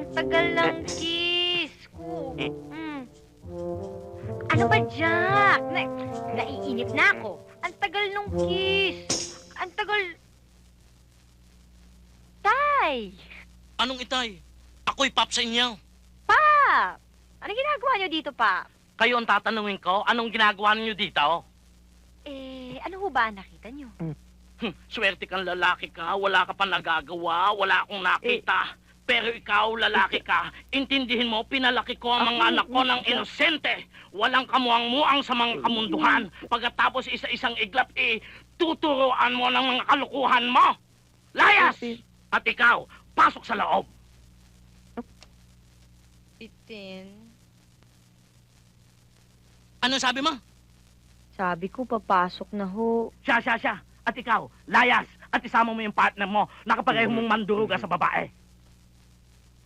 Ang tagal ng kiss ko. Ano ba, Jack? Naiinip na ako. Ang tagal nung kiss. Ang tagal... Tay! Anong itay? Ako'y pap sa inyo. Pa! Anong ginagawa niyo dito, pa? Kayo ang tatanungin ko, anong ginagawa niyo dito? Ano ho ba ang nakita niyo? Swerte kang lalaki ka, wala ka pa nagagawa, wala akong nakita. Pero ikaw, lalaki ka, intindihin mo, pinalaki ko ang mga anak ko ng inosente. Walang kamuang-muang sa mga kamunduhan. Pagkatapos isa-isang iglap, tuturuan mo ng mga kalukuhan mo. Layas! At ikaw, pasok sa loob. Bitin. Ano sabi mo? Sabi ko, papasok na ho. Siya. At ikaw, layas. At isama mo yung partner mo, nakapareho mong manduruga sa babae.